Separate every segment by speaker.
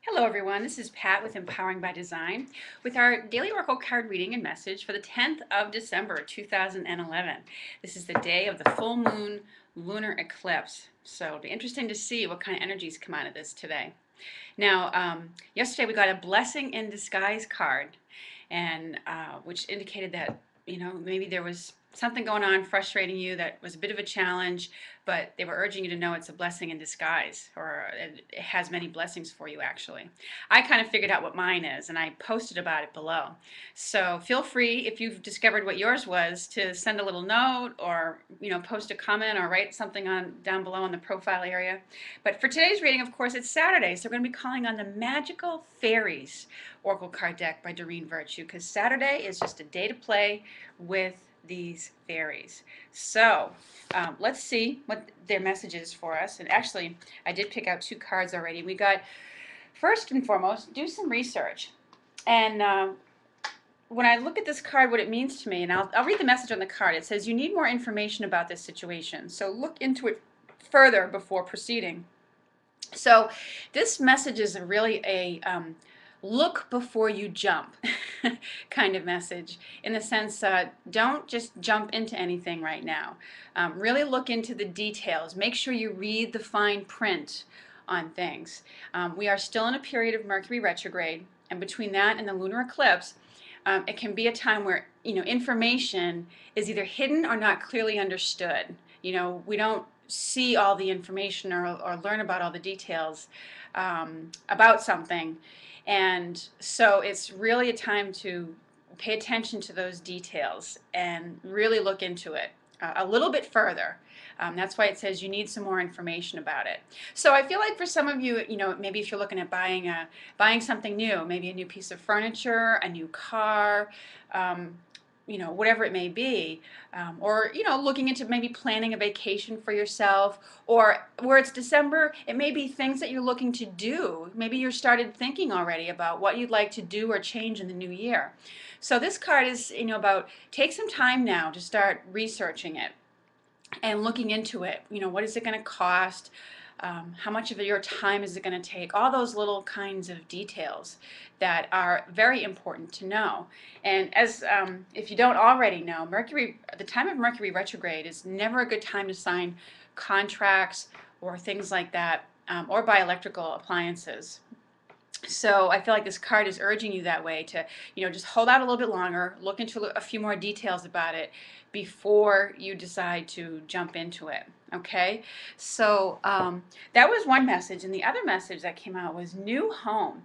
Speaker 1: Hello everyone, this is Pat with Empowering by Design with our daily oracle card reading and message for the 10th of December 2011. This is the day of the full moon lunar eclipse, so it'll be interesting to see what kind of energies come out of this today. Now, yesterday we got a blessing in disguise card, and which indicated that maybe there was something going on frustrating you that was a bit of a challenge, but they were urging you to know it's a blessing in disguise, or it has many blessings for you actually. I kind of figured out what mine is, and I posted about it below. So feel free, if you've discovered what yours was, to send a little note, or post a comment, or write something on down below in the profile area. But for today's reading, of course, it's Saturday, so we're going to be calling on the Magical Fairies Oracle card deck by Doreen Virtue, because Saturday is just a day to play with these fairies. So let's see what their message is for us. And actually, I did pick out two cards already. We got, first and foremost, do some research. And when I look at this card, what it means to me, and I'll read the message on the card. It says, you need more information about this situation, so look into it further before proceeding. So this message is really a look before you jump kind of message, in the sense don't just jump into anything right now. Really look into the details. Make sure you read the fine print on things. We are still in a period of Mercury retrograde, and between that and the lunar eclipse, it can be a time where information is either hidden or not clearly understood. We don't see all the information or learn about all the details about something. And so it's really a time to pay attention to those details and really look into it a little bit further. That's why it says you need some more information about it. So I feel like for some of you, maybe if you're looking at buying something new, maybe a new piece of furniture, a new car, whatever it may be, or looking into maybe planning a vacation for yourself, or where it's December, it may be things that you're looking to do. Maybe you started thinking already about what you'd like to do or change in the new year. So this card is about, take some time now to start researching it and looking into it. What is it going to cost? How much of your time is it going to take? All those little kinds of details that are very important to know. And as if you don't already know, the time of Mercury retrograde is never a good time to sign contracts or things like that, or buy electrical appliances. So I feel like this card is urging you that way, to just hold out a little bit longer, look into a few more details about it before you decide to jump into it. Okay, so that was one message, and the other message that came out was new home.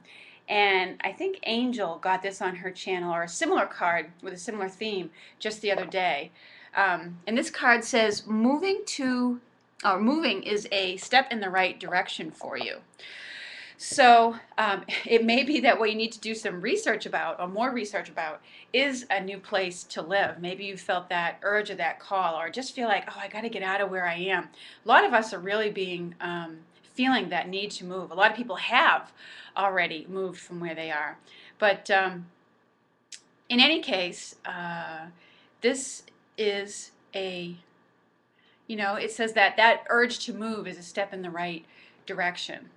Speaker 1: And I think Angel got this on her channel, or a similar card with a similar theme, just the other day. And this card says moving is a step in the right direction for you. So it may be that what you need to do some research about, or more research about, is a new place to live. Maybe you felt that urge or that call, or just feel like, oh, I got to get out of where I am. A lot of us are really feeling that need to move. A lot of people have already moved from where they are. But in any case, this is it says that urge to move is a step in the right direction.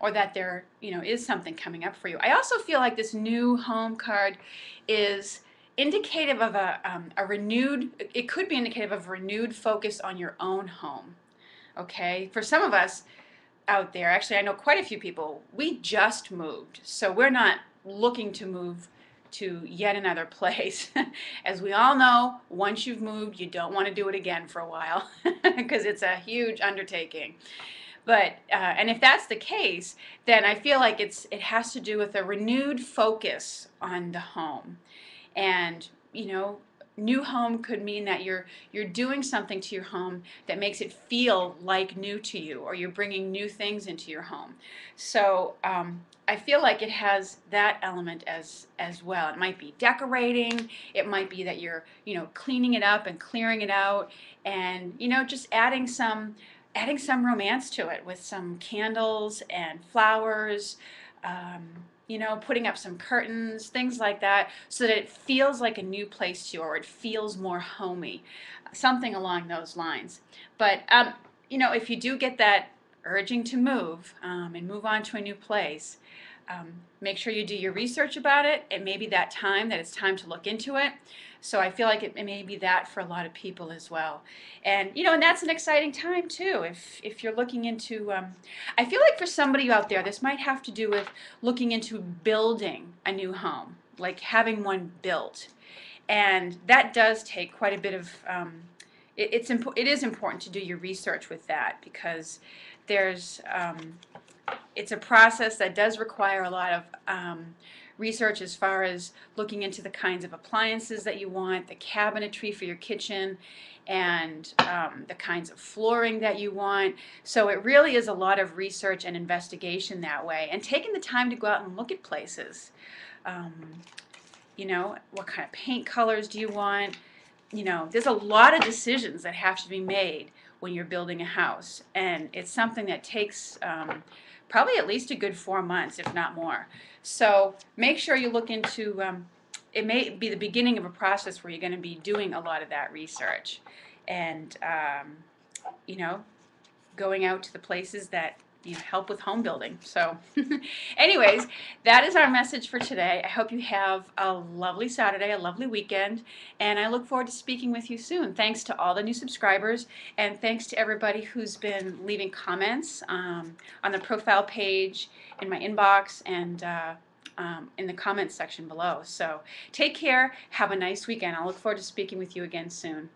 Speaker 1: Or that there is something coming up for you. I also feel like this new home card is indicative of it could be indicative of a renewed focus on your own home. Okay, for some of us out there, actually I know quite a few people, we just moved, so we're not looking to move to yet another place. As we all know, once you've moved, you don't want to do it again for a while because it's a huge undertaking. But and if that's the case, then I feel like it has to do with a renewed focus on the home. And new home could mean that you're doing something to your home that makes it feel like new to you, or you're bringing new things into your home. So I feel like it has that element as well. It might be decorating. It might be that you're cleaning it up and clearing it out, and just adding some romance to it with some candles and flowers, putting up some curtains, things like that, so that it feels like a new place to you, or it feels more homey, something along those lines. But if you do get that urging to move and move on to a new place, make sure you do your research about it. It may be that time that it's time to look into it. So I feel like it may be that for a lot of people as well. And and that's an exciting time too. If you're looking into, I feel like for somebody out there, this might have to do with looking into building a new home, like having one built. And that does take quite a bit of, it is important to do your research with that, because there's, it's a process that does require a lot of research as far as looking into the kinds of appliances that you want, the cabinetry for your kitchen, and the kinds of flooring that you want. So it really is a lot of research and investigation that way, and taking the time to go out and look at places. What kind of paint colors do you want? There's a lot of decisions that have to be made when you're building a house, and it's something that takes probably at least a good 4 months, if not more. So make sure you look into, it may be the beginning of a process where you're going to be doing a lot of that research, and going out to the places that help with home building. So anyways, that is our message for today. I hope you have a lovely Saturday, a lovely weekend, and I look forward to speaking with you soon. Thanks to all the new subscribers, and thanks to everybody who's been leaving comments on the profile page, in my inbox, and in the comments section below. So take care, have a nice weekend. I look forward to speaking with you again soon.